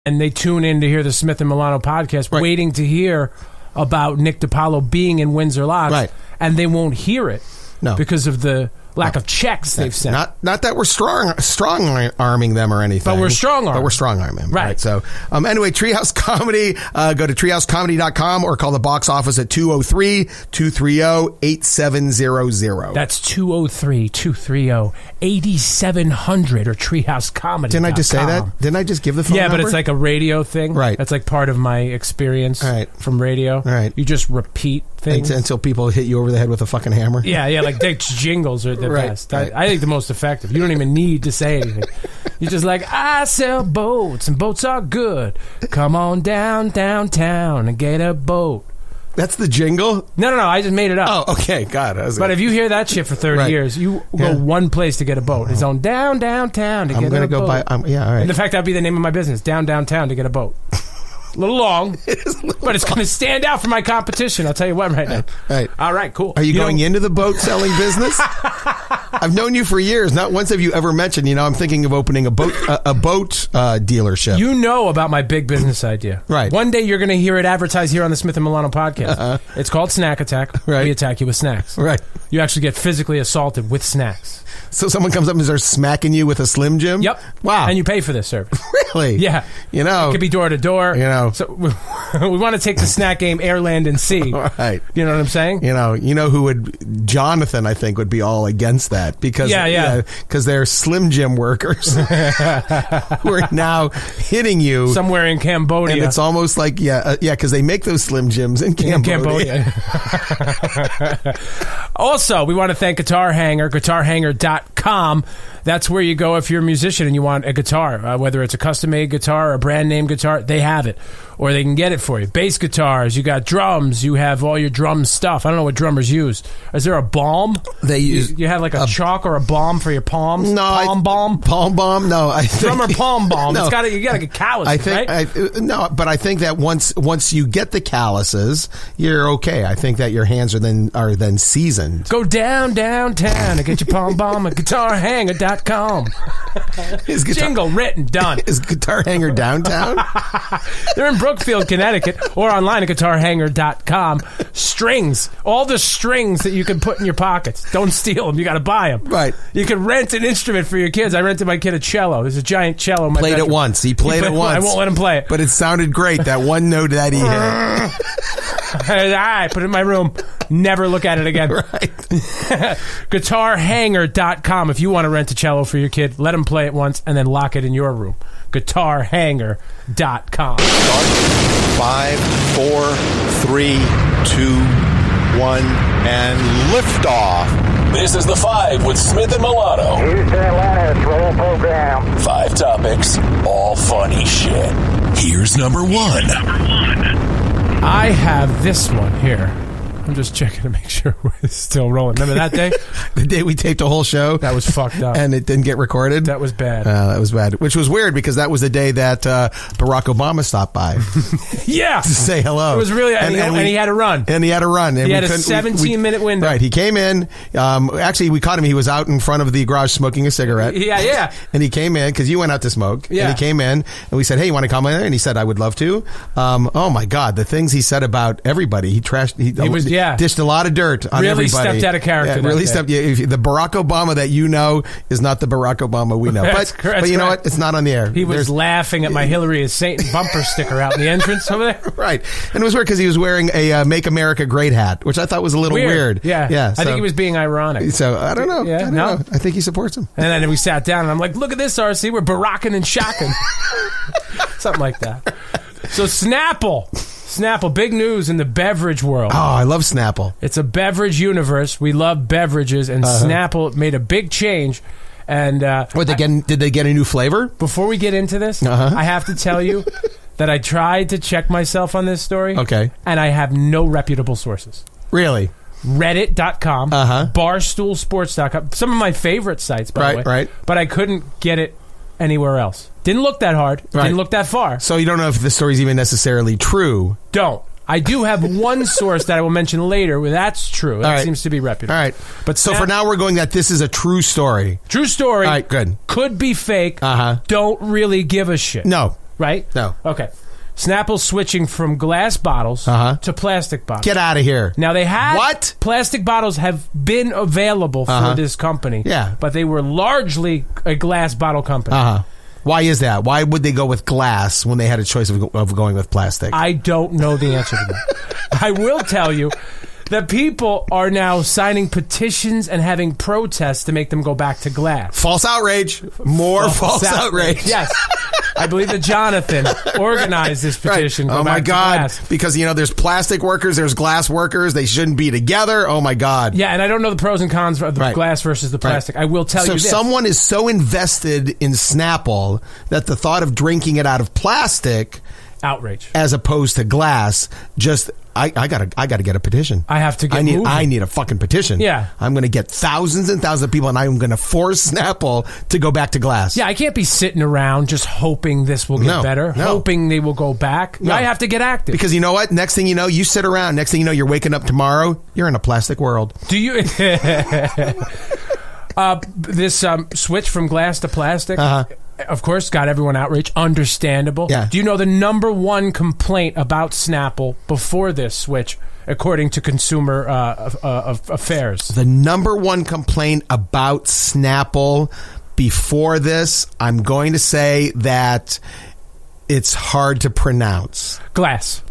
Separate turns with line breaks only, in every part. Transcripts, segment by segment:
and they tune in to hear the Smith and Milano podcast, waiting to hear about Nick DiPaolo being in Windsor Locks, and they won't hear it because of the lack of checks they've sent.
Not that we're strong arming them or anything.
But we're strong arming.
But we're strong arming them. Right. So anyway, Treehouse Comedy, go to treehousecomedy.com or call the box office at 203-230-8700.
That's 203-230-8700 or treehousecomedy.com.
Didn't I just say that? Didn't I just give the phone number?
But it's like a radio thing.
Right.
That's like part of my experience from radio.
Right.
You just repeat things.
Until people hit you over the head with a fucking hammer.
Yeah, like Dick's jingles are the best. I think the most effective. You don't even need to say anything. You're just like, I sell boats and boats are good. Come on downtown and get a boat.
That's the jingle?
No, I just made it up.
Oh, okay, God.
But if you hear that shit for 30 years, you go one place to get a boat. It's on downtown to get a boat. I'm going to go buy... all right. And in fact, that'd be the name of my business, downtown to get a boat. A little long, but it's going to stand out for my competition. I'll tell you what right now.
Right.
All right, cool.
Are you going into the boat selling business? I've known you for years. Not once have you ever mentioned, I'm thinking of opening a boat dealership.
You know about my big business idea.
Right.
One day you're going to hear it advertised here on the Smith and Milano podcast. It's called Snack Attack.
Right.
We attack you with snacks.
Right.
You actually get physically assaulted with snacks.
So someone comes up and starts smacking you with a Slim Jim?
Yep.
Wow.
And you pay for this service.
Really?
Yeah. It could be door to door. So we want to take the snack game air, land, and sea.
Right.
You know what I'm saying?
Who would... Jonathan, I think, would be all against that. Because because they're Slim Jim workers who are now hitting you.
Somewhere in Cambodia.
And it's almost like, because they make those Slim Jims in Cambodia.
Also, we want to thank Guitar Hanger, guitarhanger.com. That's where you go if you're a musician and you want a guitar, whether it's a custom-made guitar or a brand-name guitar, they have it. Or they can get it for you. Bass guitars, you got drums, you have all your drum stuff. I don't know what drummers use. Is there a balm?
They use...
You have like a chalk or a balm for your palms?
No.
Palm balm?
Palm balm? No.
Drummer palm balm.
No.
You got to get calluses, right?
No, but I think that once you get the calluses, you're okay. I think that your hands are then seasoned.
Go downtown and get your palm balm at guitarhanger.com. Jingle written, done.
Is Guitar Hanger downtown?
They're in Brookfield, Connecticut, or online at guitarhanger.com. Strings. All the strings that you can put in your pockets. Don't steal them. You got to buy them.
Right.
You can rent an instrument for your kids. I rented my kid a cello. There's a giant cello in my
bedroom.
He
played it once.
I won't let him play it.
But it sounded great, that one note that he hit.
I put it in my room. Never look at it again.
Right.
Guitarhanger.com. If you want to rent a cello for your kid, let him play it once and then lock it in your room. Guitarhanger.com.
5, 4, 3, 2, 1, and liftoff.
This is The Five with Smith and Milano.
Houston, Atlantis, roll program.
5 topics, all funny shit. Here's number 1.
I have this one here. I'm just checking to make sure we're still rolling. Remember that day?
The day we taped a whole show?
That was fucked up.
And it didn't get recorded?
That was bad.
That was bad. Which was weird because that was the day that Barack Obama stopped by.
Yeah.
To say hello.
It was really... And he had to run.
And he had to run. And
he had a 17-minute window.
Right. He came in. Actually, we caught him. He was out in front of the garage smoking a cigarette.
Yeah.
And he came in because you went out to smoke. Yeah. And he came in and we said, hey, you want to come in there? And he said, I would love to. Oh, my God. The things he said about everybody. He trashed... He dished a lot of dirt on
really
everybody.
Stepped out of character.
Really stepped. The Barack Obama that you know is not the Barack Obama we know. But you know what? It's not on the air.
He was laughing at my Hillary is Satan bumper sticker out in the entrance over there.
Right. And it was weird because he was wearing a Make America Great hat, which I thought was a little weird.
Yeah.
So,
I think he was being ironic.
So I don't know.
Yeah.
I think he supports him.
And then we sat down and I'm like, look at this, RC. We're baracking and shocking. Something like that. So Snapple, big news in the beverage world.
Oh, I love Snapple.
It's a beverage universe. We love beverages, and Snapple made a big change. And
did they get a new flavor?
Before we get into this, I have to tell you that I tried to check myself on this story.
Okay.
And I have no reputable sources.
Really?
Reddit.com, Barstoolsports.com, some of my favorite sites, by the way.
Right.
But I couldn't get it anywhere else. Didn't look that hard. Right. Didn't look that far.
So you don't know if the story's even necessarily true.
Don't. I do have one source that I will mention later where that's true. That seems to be reputable.
All right. But so for now, we're going that this is a true story.
True story.
All right, good.
Could be fake. Don't really give a shit.
No.
right?
No.
Okay. Snapple's switching from glass bottles to plastic bottles.
Get out of here.
Now, they had...
What?
Plastic bottles have been available for this company.
Yeah.
But they were largely a glass bottle company.
Why is that? Why would they go with glass when they had a choice of going with plastic?
I don't know the answer to that. I will tell you that people are now signing petitions and having protests to make them go back to glass.
False outrage. More false outrage.
Yes. I believe that Jonathan organized this petition.
Right. Oh, my God. Because, there's plastic workers, there's glass workers. They shouldn't be together. Oh, my God.
Yeah, and I don't know the pros and cons of the glass versus the plastic. I will tell you this.
So someone is so invested in Snapple that the thought of drinking it out of plastic...
Outrage.
As opposed to glass, just... I gotta get a petition.
I have to get moving.
I need a fucking petition.
Yeah.
I'm going to get thousands and thousands of people, and I'm going to force Snapple to go back to glass.
Yeah, I can't be sitting around just hoping this will get better, hoping they will go back. No. I have to get active.
Because you know what? Next thing you know, you sit around. Next thing you know, you're waking up tomorrow, you're in a plastic world.
Do you... this switch from glass to plastic... Of course, got everyone outraged. Understandable.
Yeah.
Do you know the number one complaint about Snapple before this switch, according to Consumer Affairs?
The number one complaint about Snapple before this, I'm going to say that it's hard to pronounce.
Glass.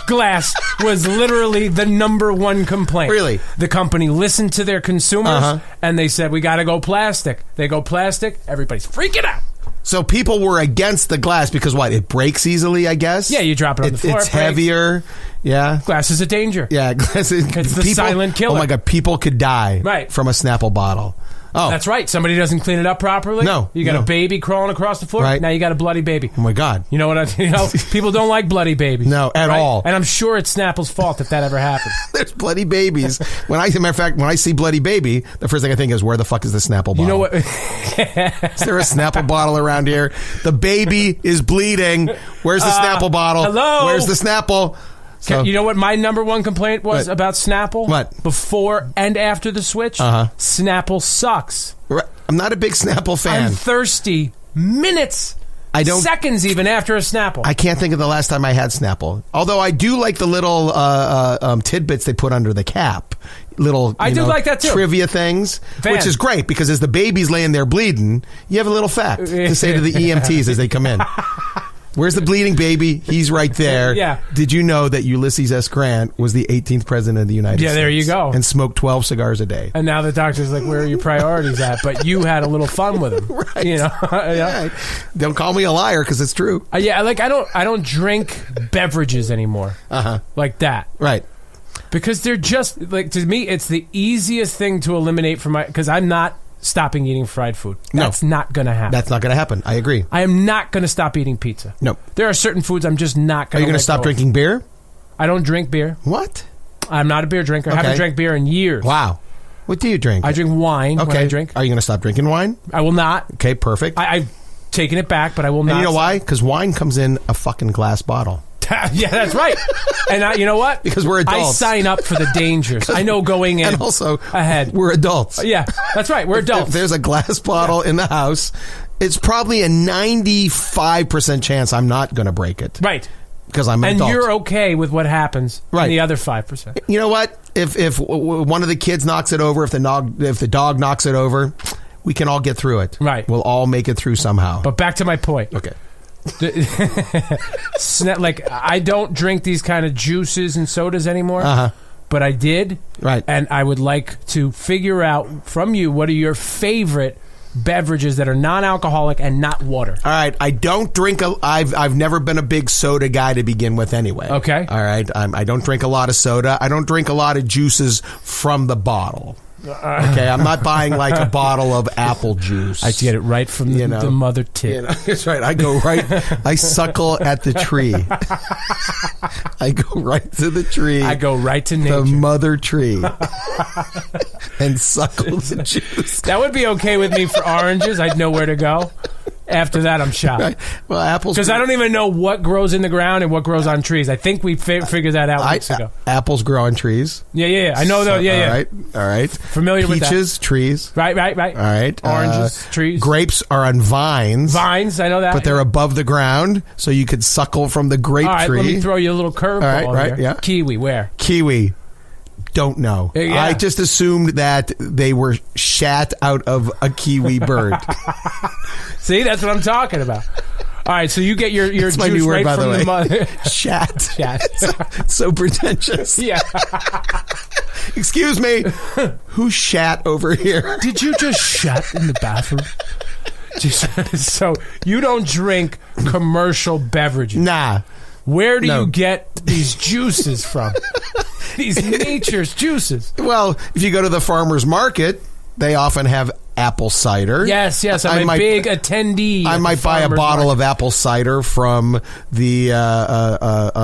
Glass was literally the number one complaint.
Really?
The company listened to their consumers, and they said, we got to go plastic. They go plastic, everybody's freaking out.
So people were against the glass because what? It breaks easily, I guess?
Yeah, you drop it on the floor.
It's heavier. Yeah.
Glass is a danger.
Yeah, glass is...
It's the silent killer.
Oh, my God. People could die from a Snapple bottle. Oh.
That's right. Somebody doesn't clean it up properly.
No.
You got a baby crawling across the floor.
Right.
Now you got a bloody baby.
Oh, my God.
You know what people don't like bloody babies.
No, at all.
And I'm sure it's Snapple's fault if that ever happens.
There's bloody babies. As a matter of fact, when I see bloody baby, the first thing I think is, where the fuck is the Snapple bottle?
You know what?
Is there a Snapple bottle around here? The baby is bleeding. Where's the Snapple bottle?
Hello?
Where's the Snapple? So,
you know what my number one complaint was about Snapple?
What?
Before and after the switch? Snapple sucks.
I'm not a big Snapple fan.
I'm thirsty minutes, seconds even after a Snapple.
I can't think of the last time I had Snapple. Although I do like the little tidbits they put under the cap. I do like that too. Trivia things, which is great because as the baby's laying there bleeding, you have a little fact to say to the EMTs as they come in. Where's the bleeding baby? He's right there.
Yeah.
Did you know that Ulysses S. Grant was the 18th president of the United States?
Yeah, there you go.
And smoked 12 cigars a day.
And now the doctor's like, where are your priorities at? But you had a little fun with him.
Right.
You know?
Yeah. Don't call me a liar because it's true.
I don't drink beverages anymore. Like that.
Right.
Because they're just, to me, it's the easiest thing to eliminate from because I'm not stopping eating fried food. That's not going to happen.
That's not going to happen. I agree.
I am not going to stop eating pizza.
No.
There are certain foods I'm just not going to.
Are you going to stop drinking beer?
I don't drink beer.
What?
I'm not a beer drinker. I haven't drank beer in years.
Wow. What do you drink?
I drink wine when I drink.
Are you going to stop drinking wine?
I will not.
Okay, perfect.
I've taken it back, but I will not.
And you know why? Because wine comes in a fucking glass bottle.
Yeah, that's right. And you know what?
Because we're adults.
I sign up for the dangers. I know going in.
And also,
ahead.
We're adults.
Yeah, that's right. We're adults.
If there's a glass bottle in the house, it's probably a 95% chance I'm not going to break it.
Right.
Because I'm an adult.
And you're okay with what happens in the other 5%.
You know what? If one of the kids knocks it over, if the dog knocks it over, we can all get through it.
Right.
We'll all make it through somehow.
But back to my point.
Okay.
I don't drink these kind of juices and sodas anymore. But I did.
Right.
And I would like to figure out from you, what are your favorite beverages that are non-alcoholic and not water?
All right. I don't drink I've never been a big soda guy to begin with anyway.
Okay.
All right. I don't drink a lot of soda. I don't drink a lot of juices from the bottle. Okay, I'm not buying like a bottle of apple juice.
I get it right from the mother tit.
That's right. I go right. I suckle at the tree. I go right to the tree.
I go right to nature.
The mother tree. And suckle the juice.
That would be okay with me for oranges. I'd know where to go. After that, I'm shocked.
Right. Well, apples...
Because I don't even know what grows in the ground and what grows on trees. I think we figured that out weeks ago.
Apples grow on trees.
Yeah. I know, though. Yeah.
All right.
Familiar with that.
Peaches, trees.
Right.
All right.
Oranges, trees.
Grapes are on vines.
Vines, I know that.
But they're above the ground, so you could suckle from the grape tree.
Let me throw you a little curveball.
All right, yeah.
Kiwi, where?
Kiwi. Don't know.
Yeah.
I just assumed that they were shat out of a kiwi bird.
See, that's what I'm talking about. All right, so you get your juice
my new word,
right
by
from
the
mother.
way. Shat.
Shat.
So pretentious.
Yeah.
Excuse me. Who shat over here?
Did you just shat in the bathroom? So you don't drink commercial beverages.
Nah.
Where do you get these juices from? These nature's juices.
Well, if you go to the farmer's market, they often have apple cider.
Yes. I'm a big attendee.
I might buy a bottle of apple cider from the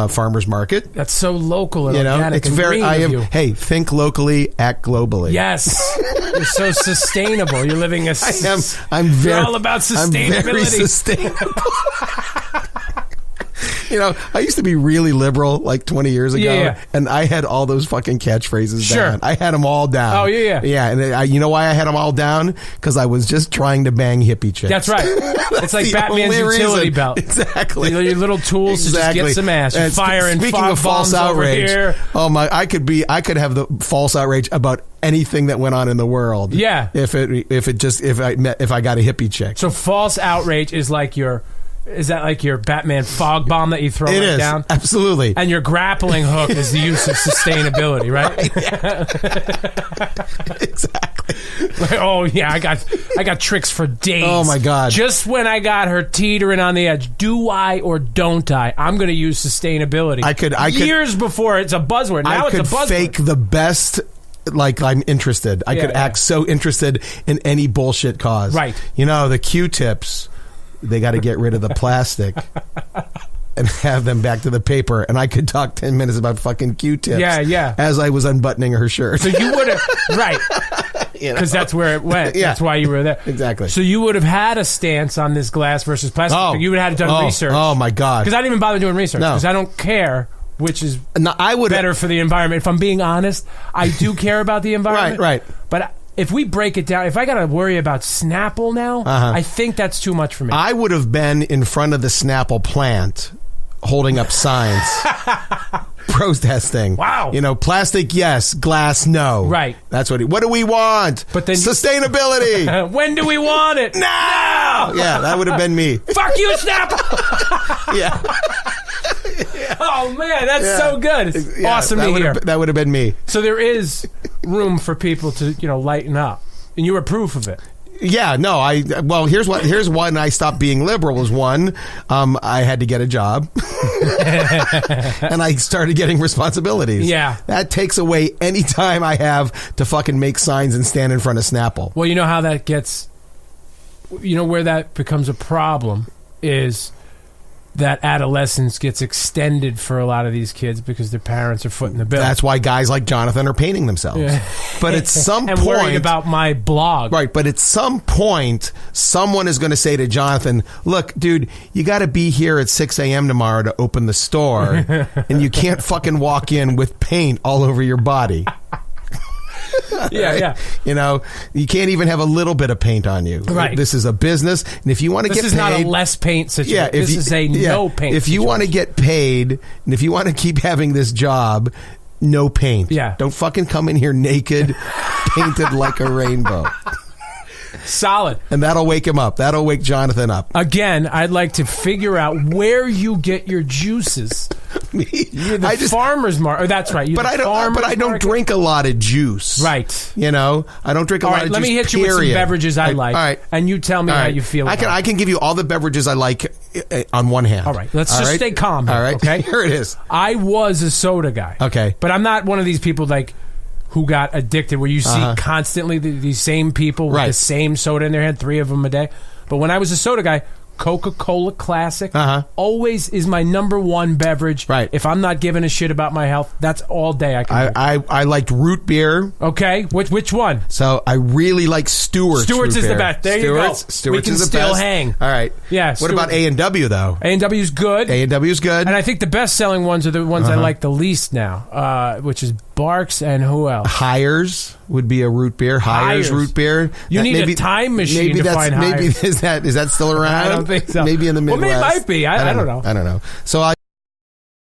farmer's market.
That's so local and organic.
It's very. Hey, think locally, act globally.
Yes, you're so sustainable. You're living a.
You're
all about sustainability.
I'm very sustainable. I used to be really liberal like 20 years ago, and I had all those fucking catchphrases down. I had them all down.
Oh, yeah.
Yeah, and you know why I had them all down? Because I was just trying to bang hippie chicks.
That's right. It's like Batman's utility belt.
Exactly.
Your little tools to just get some ass. You're firing
speaking of false outrage,
over here.
Oh my! I could have the false outrage about anything that went on in the world.
Yeah.
If I got a hippie chick.
So false outrage is like your. Is that like your Batman fog bomb that you throw down?
Absolutely.
And your grappling hook is the use of sustainability, right?
Exactly.
Like, oh yeah, I got tricks for days.
Oh my God.
Just when I got her teetering on the edge, do I or don't I? I'm going to use sustainability. I could years before it's a buzzword. Now it's a buzzword.
I could fake the best. Like I'm interested. I could act so interested in any bullshit cause.
Right.
The Q-tips. They got to get rid of the plastic and have them back to the paper. And I could talk 10 minutes about fucking Q-tips.
Yeah.
As I was unbuttoning her shirt.
So you would have, right. Because that's where it went. Yeah. That's why you were there.
Exactly.
So you would have had a stance on this glass versus plastic. You would have had done research.
Oh, my God.
Because I didn't even bother doing research. Because I don't care which is better for the environment. If I'm being honest, I do care about the environment.
Right.
But if we break it down, if I got to worry about Snapple now, I think that's too much for me.
I would have been in front of the Snapple plant holding up signs protesting.
Wow.
Plastic, yes. Glass, no.
Right.
That's what do we want?
But then
sustainability.
When do we want it?
Now. Yeah, that would have been me.
Fuck you, Snapple.
Yeah.
Oh, man, that's so good. Awesome to hear.
That would have been me.
So there is room for people to, lighten up. And you were proof of it.
Yeah, no, here's when I stopped being liberal was one, I had to get a job and I started getting responsibilities.
Yeah.
That takes away any time I have to fucking make signs and stand in front of Snapple.
Well, you know how that gets, where that becomes a problem is that adolescence gets extended for a lot of these kids because their parents are footing the bill.
That's why guys like Jonathan are painting themselves. Yeah. But at some
and
point...
worried about my blog.
Right, but at some point, someone is going to say to Jonathan, look, dude, you got to be here at 6 a.m. tomorrow to open the store, and you can't fucking walk in with paint all over your body.
Yeah.
You can't even have a little bit of paint on you.
Right.
This is a business, and if you want to get paid...
This is not a less paint situation. Yeah, this is a no paint
If you want to get paid, and if you want to keep having this job, no paint.
Yeah.
Don't fucking come in here naked, painted like a rainbow.
Solid.
And that'll wake him up. That'll wake Jonathan up.
Again, I'd like to figure out where you get your juices. You're the farmer's market. That's right.
But I don't drink a lot of juice.
Right.
I don't drink a lot of juice.
Let me hit you with some beverages I like. All right. And you tell me how you feel about it.
I can give you all the beverages I like on one hand.
All right. Let's just stay calm here,
all right.
Okay?
Here it is.
I was a soda guy.
Okay.
But I'm not one of these people who got addicted, where you see constantly these same people with the same soda in their hand, 3 of them a day. But when I was a soda guy, Coca-Cola Classic always is my number one beverage.
Right.
If I'm not giving a shit about my health, that's all day I can drink.
I liked root beer.
Okay. Which one?
So I really like Stewart's.
Stewart's is
beer.
the best. There you go.
Stewart's
we can
is the
still
best.
hang.
All right.
Yeah.
What about A&W, though?
A&W's good.
A&W's good.
And I think the best-selling ones are the ones I like the least now, which is Barks and who else?
Hires would be a root beer. Hires root beer.
You need a time machine to find Hires.
Maybe is that still around?
I don't think so.
Maybe in the Midwest.
Well, it might be. I don't know.
I don't know. So